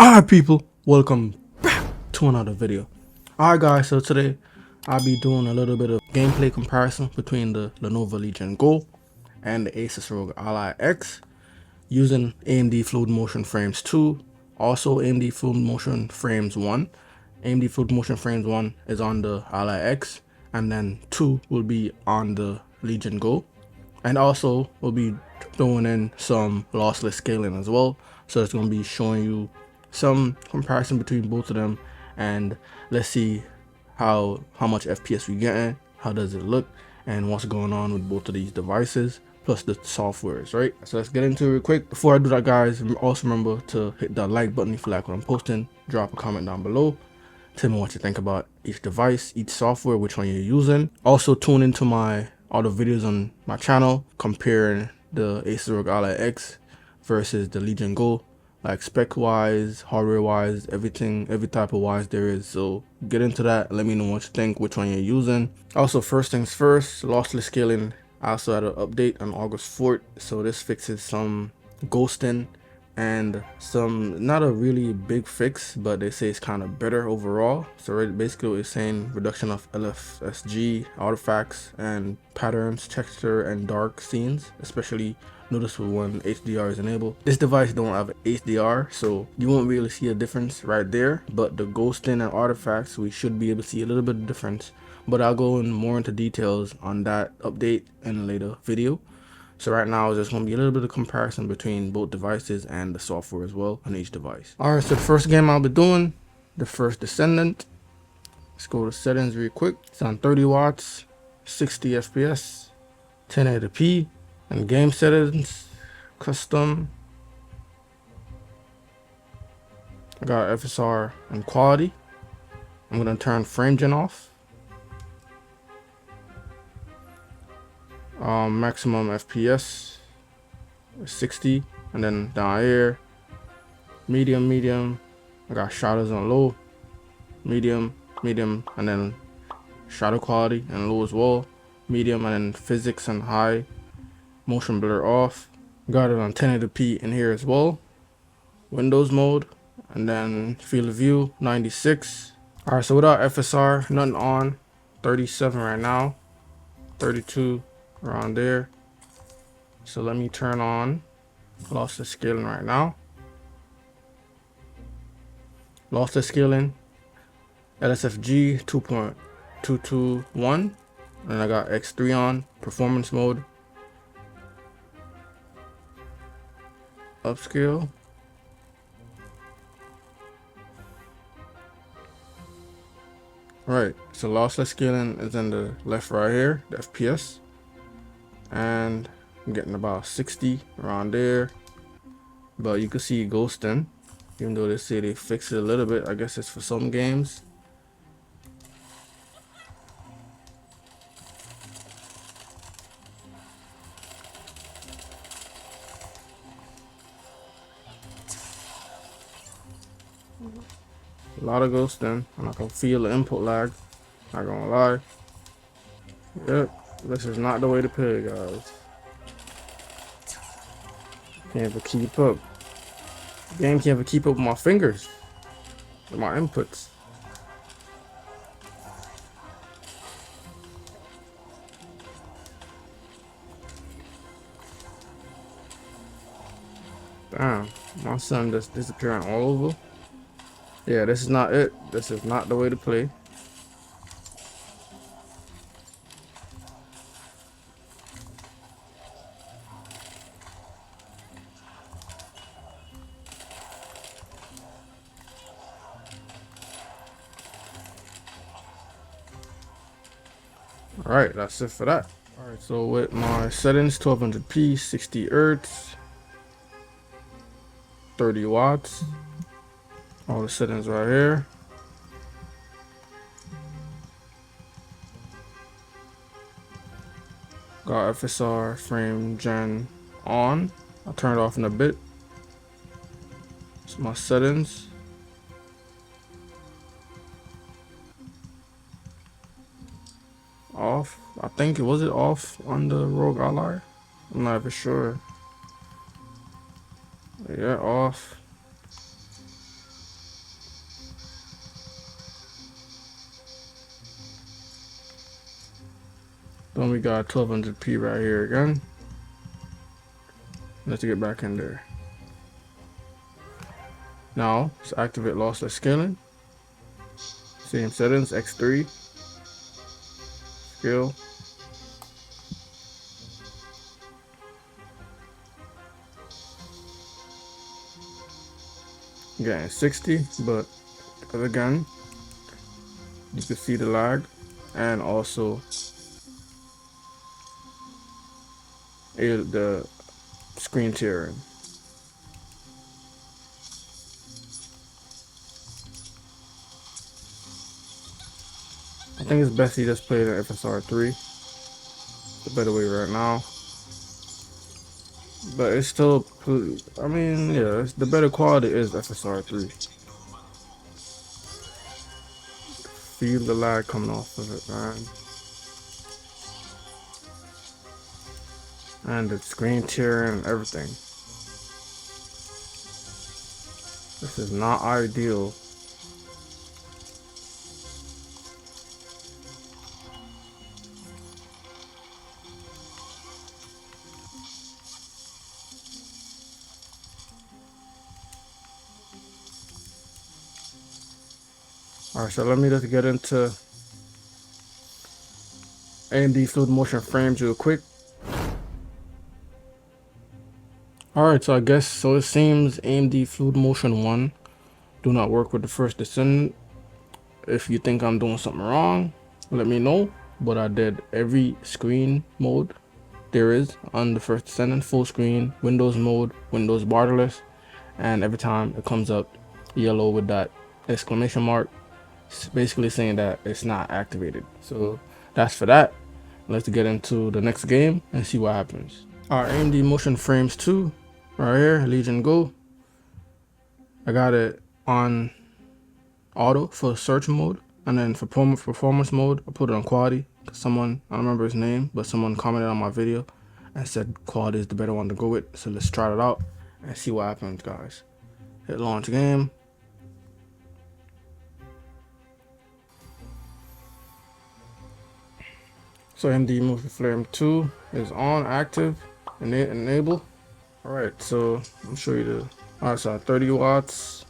Alright people, welcome back to another video. Alright guys, so today I'll be doing a little bit of gameplay comparison between the Lenovo Legion Go and the Asus Rog Ally X using AMD Fluid Motion Frames 2, also AMD Fluid Motion Frames 1. AMD Fluid Motion Frames 1 is on the Ally X, and then 2 will be on the Legion Go. And also we'll be throwing in some lossless scaling as well, so it's going to be showing you some comparison between both of them, and let's see how much FPS we getting, how does it look, and what's going on with both of these devices plus the softwares, right? So let's get into it real quick. Before I do that guys, also remember to hit that like button if you like what I'm posting, drop a comment down below, tell me what you think about each device, each software, which one you're using. Also tune into my other videos on my channel comparing the Asus Rog Ally X versus the Legion Go, like spec wise, hardware wise, everything, every type of wise there is. So get into that, let me know what you think, which one you're using. Also, first things first, lossless scaling also had an update on August 4th, so this fixes some ghosting and some, not a really big fix, but they say it's kind of better overall. So basically it's saying reduction of LFSG artifacts and patterns, texture and dark scenes, especially noticeable when HDR is enabled. This device don't have HDR, so you won't really see a difference right there, but the ghosting and artifacts, we should be able to see a little bit of difference, but I'll go in more into details on that update in a later video. So right now, there's going to be a little bit of comparison between both devices and the software as well on each device. Alright, so the first game I'll be doing, the first Descendant. Let's go to settings real quick. It's on 30 watts, 60 FPS, 1080p, and game settings, custom. I got FSR and quality. I'm going to turn frame gen off. Maximum FPS 60, and then down here medium. I got shadows on low, medium, and then shadow quality and low as well, medium, and then physics and high, motion blur off. Got it on 1080p in here as well, Windows mode, and then field of view 96. All right, so without FSR, nothing on. 37 right now, 32 around there. So let me turn on lossless scaling right now. Lossless scaling, LSFG 2.221, and I got X3 on, performance mode, upscale. Right, so lossless scaling is in the left right here, the FPS, and I'm getting about 60 around there, but you can see ghosting, even though they say they fixed it a little bit. I guess it's for some games. A lot of ghosting, and I can feel the input lag, not gonna lie. Yep, this is not the way to play, guys. Can't even keep up. The game can't even keep up with my fingers, with my inputs. Damn, my son just disappearing all over. Yeah, this is not it. This is not the way to play. Alright, that's it for that. Alright, so with my settings, 1200p, 60 Hz, 30 watts, all the settings right here. Got FSR frame gen on. I'll turn it off in a bit. It's my settings. Off. I think it was off on the Rog Ally. I'm not even sure. Yeah, off. Then we got 1200p right here again. Let's get back in there. Now let's activate lossless scaling. Same settings, X3 scale. Getting 60, but again, you can see the lag and also the screen tearing. I think it's best you just play the FSR3. The better way right now. But it's still, I mean, yeah, the better quality is FSR3. Feel the lag coming off of it, man. And the screen tearing and everything. This is not ideal. Alright, so let me just get into AMD fluid motion frames real quick. Alright, so I guess, so it seems AMD fluid motion 1 do not work with the first descendant. If you think I'm doing something wrong, let me know. But I did every screen mode there is on the first descendant, full screen, Windows mode, Windows borderless, and every time it comes up yellow with that exclamation mark, it's basically saying that it's not activated. So that's for that. Let's get into the next game and see what happens. Alright, AMD Motion Frames 2 right here, Legion Go. I got it on auto for search mode, and then for performance mode I put it on quality. Someone, I don't remember his name, but someone commented on my video and said quality is the better one to go with. So let's try it out and see what happens, guys. Hit launch game. So AMD Motion Frame 2 is on, active, and enable. Alright, so I'll show you the, alright, so 30 watts,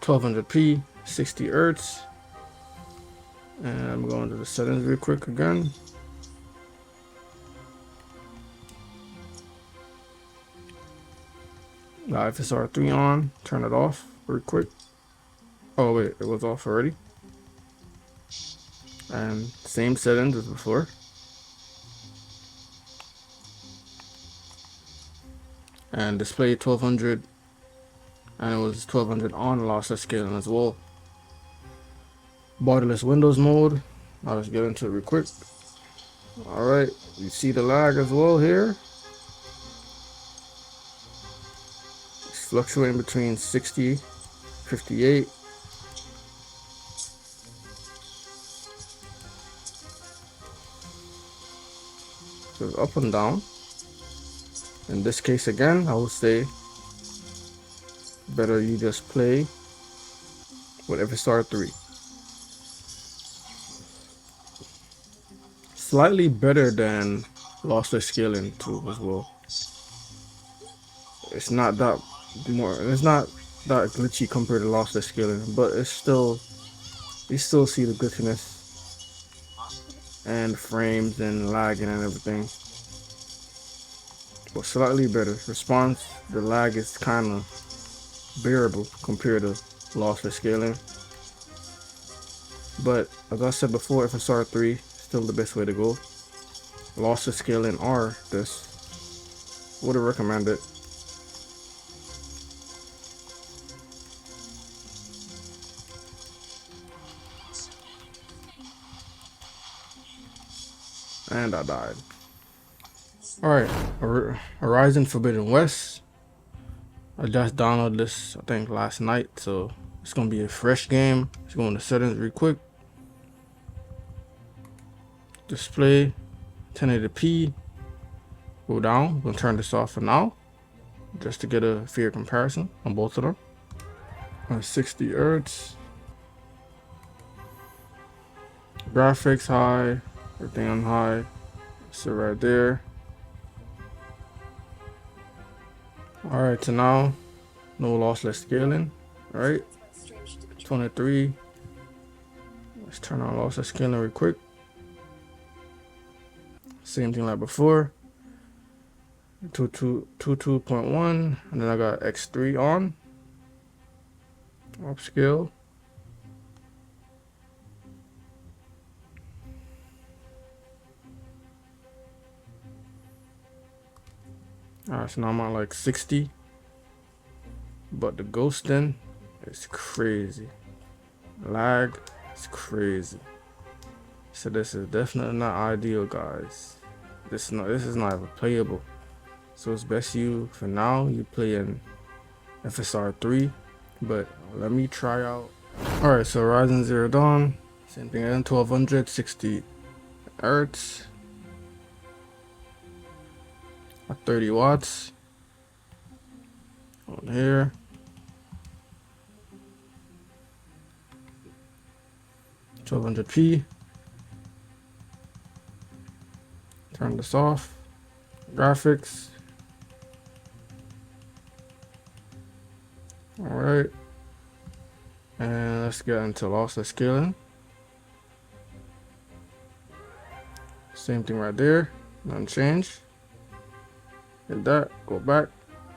1200p, 60 hertz. And I'm going to the settings real quick again. Got FSR3 on, turn it off real quick. Oh wait, it was off already. And same settings as before. And display 1200, and it was 1200 on lossless scaling as well. Borderless Windows mode. I'll just get into it real quick. Alright, you see the lag as well here. It's fluctuating between 60, 58. So it's up and down. In this case again, I would say better you just play with FSR3. Slightly better than lossless scaling too as well. It's not that glitchy compared to lossless scaling, but it's still, you still see the glitchiness and frames and lagging and everything. But slightly better. Response, the lag is kind of bearable compared to lossless scaling. But as I said before, FSR3 still the best way to go. Lossless scaling or this, would recommend it. And I died. Alright, Horizon Forbidden West. I just downloaded this, I think, last night, so it's gonna be a fresh game. Let's go into settings real quick. Display 1080p. Go down. I'm gonna turn this off for now, just to get a fair comparison on both of them. 60 hertz. graphics high, everything on high. So right there. Alright, so now no lossless scaling. Alright. 23. Let's turn on lossless scaling real quick. Same thing like before. 22.1, and then I got X3 on. Upscale. Alright, so now I'm at like 60. But the ghosting is crazy. Lag is crazy. So this is definitely not ideal, guys. This is not ever playable. So it's best you, for now, you play in FSR 3. But let me try out. Alright, so Ryzen 0 Dawn. Same thing again, 1200, 60 Hz. At 30 watts. On here. $1200p. Turn this off. Graphics. Alright. And let's get into lossless scaling. Same thing right there. Nothing changed. Hit that. Go back.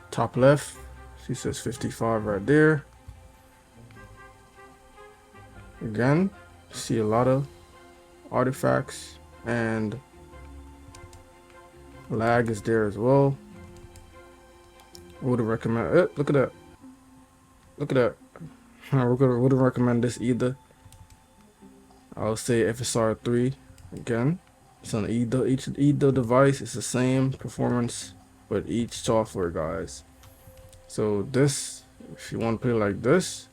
Top left. She says 55 right there. Again, see a lot of artifacts and lag is there as well. I would recommend it. Look at that. Look at that. I wouldn't recommend this either. I'll say FSR 3 again. It's on either device. It's the same performance with each software, guys. So this, if you want to play like this,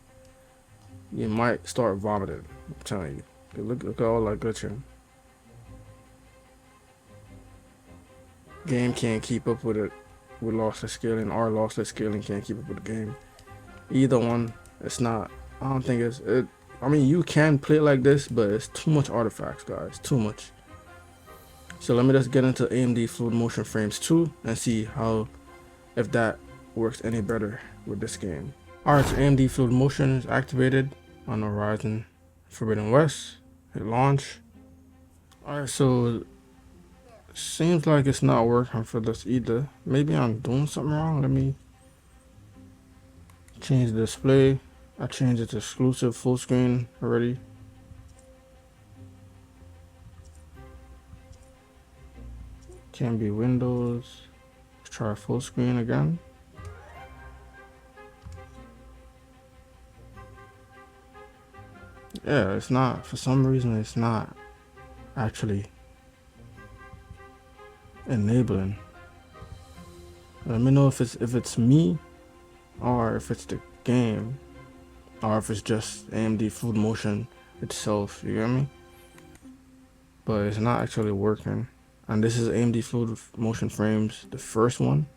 you might start vomiting. I'm telling you. Look at all that glitching. Game can't keep up with it with lossless scaling, or lossless scaling can't keep up with the game. Either one, it's not. I don't think it's it. I mean, you can play it like this, but it's too much artifacts, guys. Too much. So let me just get into AMD Fluid Motion Frames 2 and see how, if that works any better with this game. Alright, so AMD Fluid Motion is activated on the Ryzen Forbidden West. Hit launch. Alright, so seems like it's not working for this either. Maybe I'm doing something wrong. Let me change the display. I changed it to exclusive full screen already. Can be Windows. Let's try full screen again. Yeah, it's not, for some reason it's not actually enabling. Let me know if it's me, or if it's the game, or if it's just AMD Fluid Motion itself, you get me? But it's not actually working. And this is AMD Fluid Motion Frames, the first one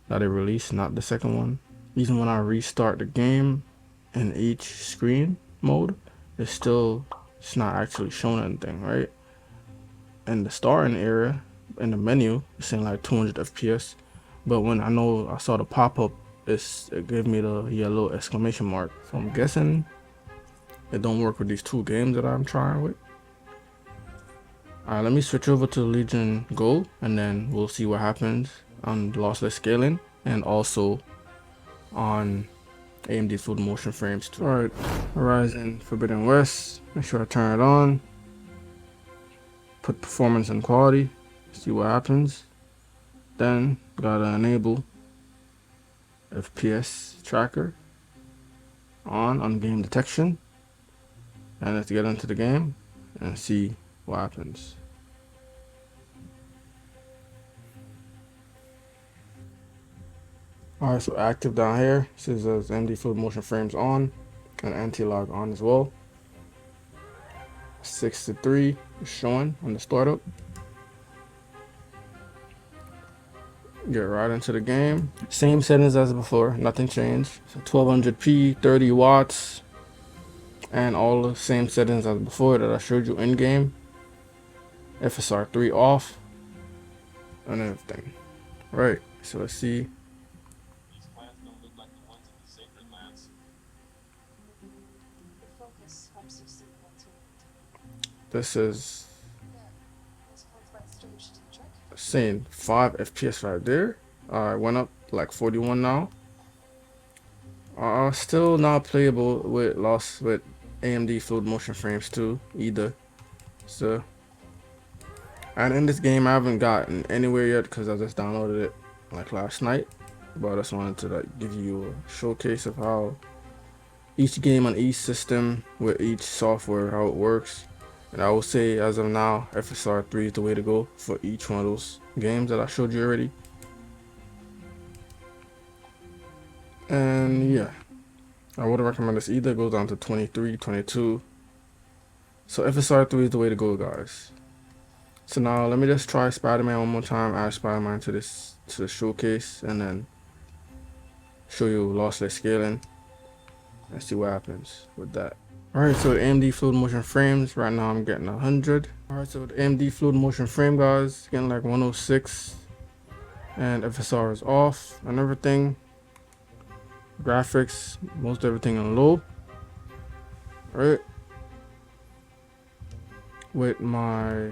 that they released, not the second one. Even when I restart the game in each screen mode, it's not actually showing anything, right? In the starting area, in the menu, it's saying like 200 FPS. But when I saw the pop-up, it gave me the yellow exclamation mark. So I'm guessing it don't work with these two games that I'm trying with. Alright, let me switch over to Legion Go, and then we'll see what happens on lossless scaling and also on AMD Fluid Motion Frames 2. Alright, Horizon Forbidden West. Make sure I turn it on. Put performance and quality. See what happens. Then gotta enable FPS tracker on game detection. And let's get into the game and see what happens. Alright, so active down here says AMD Fluid Motion Frames on and anti-lag on as well. 6:3 is showing on the startup. Get right into the game. Same settings as before, nothing changed. So 1200p, 30 watts, and all the same settings as before that I showed you in game. FSR 3 off and everything. Right, so let's see. These plants don't look like the ones in the sacred lands. The focus helps you see what to read. This is There. This one's my strange trick. saying 5 FPS right there. Went up like 41 now. Still not playable with AMD fluid motion frames too either. So, and in this game I haven't gotten anywhere yet because I just downloaded it like last night. But I just wanted to like give you a showcase of how each game on each system with each software, how it works. And I will say as of now, FSR 3 is the way to go for each one of those games that I showed you already. And yeah, I would recommend this either. It goes down to 23, 22. So FSR 3 is the way to go, guys. So now let me just try Spider-Man one more time, add Spider-Man to the showcase, and then show you lossless scaling and see what happens with that. Alright, so the AMD fluid motion frames, right now I'm getting 100. Alright, so the AMD fluid motion frame, guys, getting like 106, and FSR is off and everything. Graphics, most everything on low. Alright, with my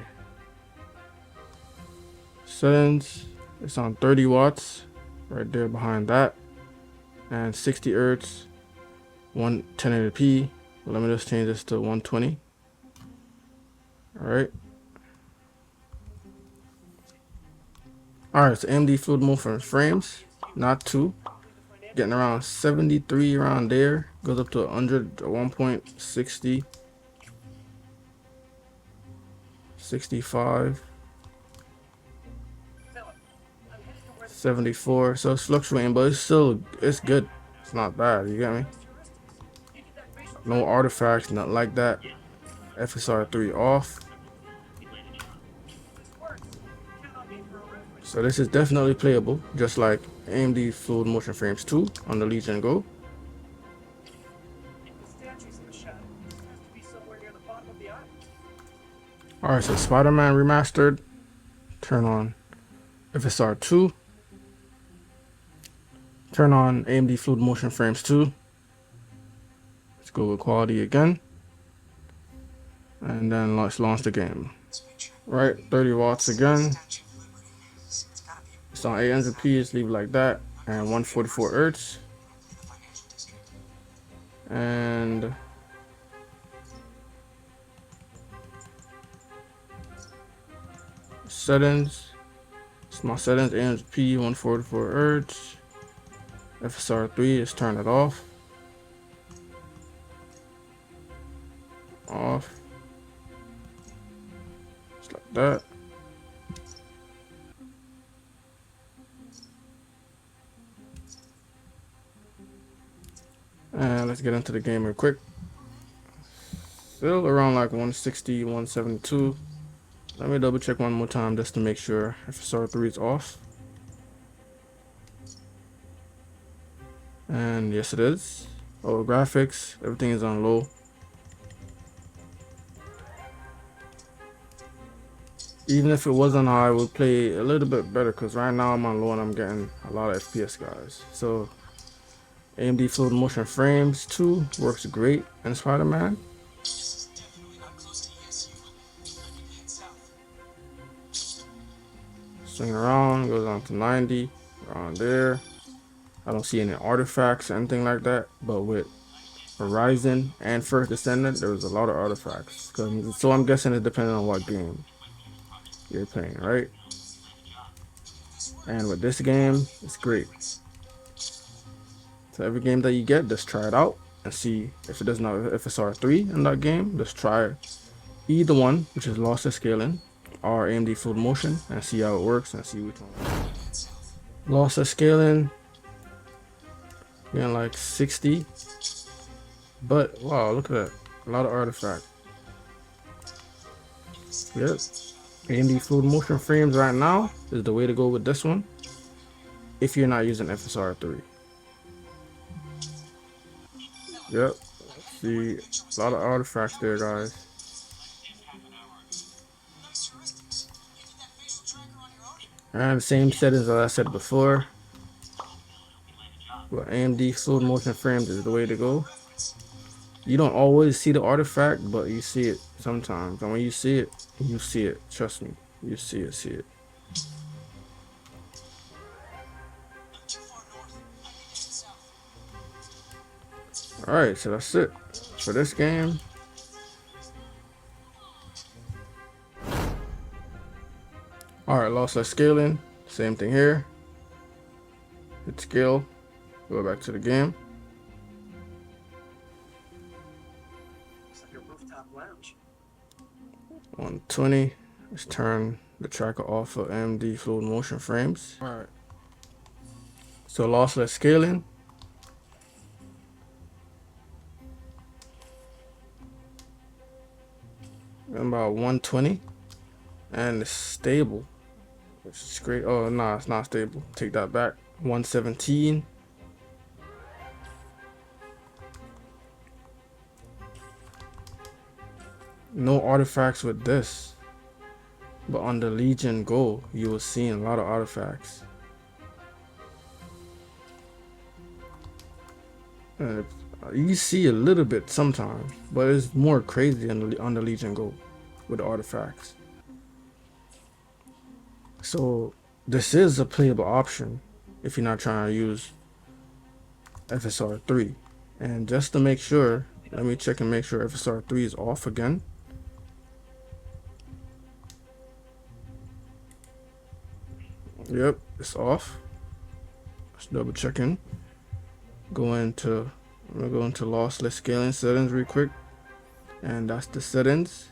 settings, it's on 30 watts right there behind that, and 60 hertz, 1080p. Let me just change this to 120. Alright, so AMD fluid motion frames, not 2, getting around 73 around there, goes up to 100 at 1.60, 65, 74. So it's fluctuating, but it's good. It's not bad, you get me? No artifacts, nothing like that. FSR 3 off. So this is definitely playable, just like AMD fluid motion frames 2 on the Legion Go. Alright, so Spider-Man remastered. Turn on FSR 2. Turn on AMD fluid motion frames 2. Let's go with quality again. And then let's launch the game. Right, 30 watts again. It's on 800p, just leave it like that. And 144 hertz. And settings. It's my settings, 800p, 144 hertz. FSR 3 is turn it off. Off. Just like that. And let's get into the game real quick. Still around like 160, 172. Let me double check one more time just to make sure FSR 3 is off. And yes, it is. Oh, graphics, everything is on low. Even if it was on high, it would play a little bit better because right now I'm on low and I'm getting a lot of FPS, guys. So AMD fluid motion frames 2 works great in Spider-Man. Swing around, goes on to 90, around there. I don't see any artifacts or anything like that, but with Horizon and First Descendant, there was a lot of artifacts. So I'm guessing it depends on what game you're playing, right? And with this game, it's great. So every game that you get, just try it out and see if it does not FSR 3 in that game. Just try either one, which is lossless scaling or AMD fluid motion, and see how it works and see which one. Lossless scaling, getting like 60, but wow, look at that, a lot of artifact. Yep, AMD fluid motion frames right now is the way to go with this one if you're not using FSR 3. Yep, See a lot of artifacts there, guys. And same settings as I said before. But AMD fluid motion frames is the way to go. You don't always see the artifact, but you see it sometimes. And when you see it, you see it. Trust me. You see it. Alright, so that's it for this game. Alright, lossless scaling. Same thing here. Hit scale. Go back to the game. 120. Let's turn the tracker off of AMD fluid motion frames. Alright. So lossless scaling. About 120. And it's stable. Which is great. Oh no, it's not stable. Take that back. 117. No artifacts with this, but on the Legion Go you will see a lot of artifacts, and you see a little bit sometimes, but it's more crazy on the Legion Go with the artifacts. So this is a playable option if you're not trying to use FSR 3. And just to make sure, let me check and make sure FSR 3 is off again. Yep, it's off. Let's double check in. I'm gonna go into lossless scaling settings real quick, and that's the settings.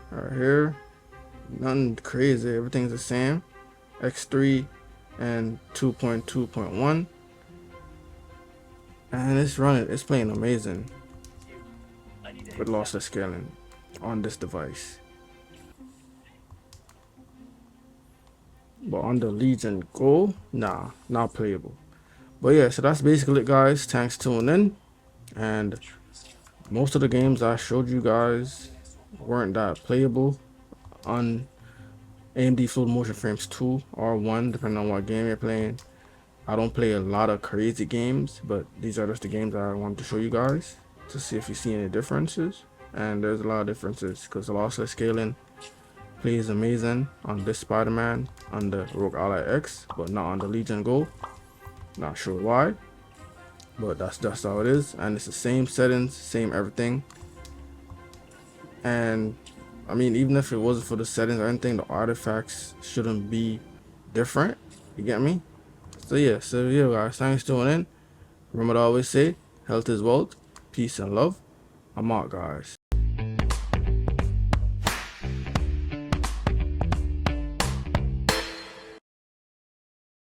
Right here, nothing crazy. Everything's the same. X3 and 2.2.1, and it's running. It's playing amazing with lossless scaling on this device. But on the Legion Go, nah, not playable. But yeah, so that's basically it, guys. Thanks for tuning in. And most of the games I showed you guys weren't that playable on AMD fluid motion frames 2 or 1, depending on what game you're playing. I don't play a lot of crazy games, but these are just the games I wanted to show you guys to see if you see any differences. And there's a lot of differences because the lossless scaling plays amazing on this Spider-Man on the Rogue Ally X, but not on the Legion Go. Not sure why, but that's how it is. And it's the same settings, same everything. And I mean, even if it wasn't for the settings or anything, the artifacts shouldn't be different. You get me? So yeah, guys, thanks for tuning in. Remember to always say, health is wealth, peace and love. I'm out, guys.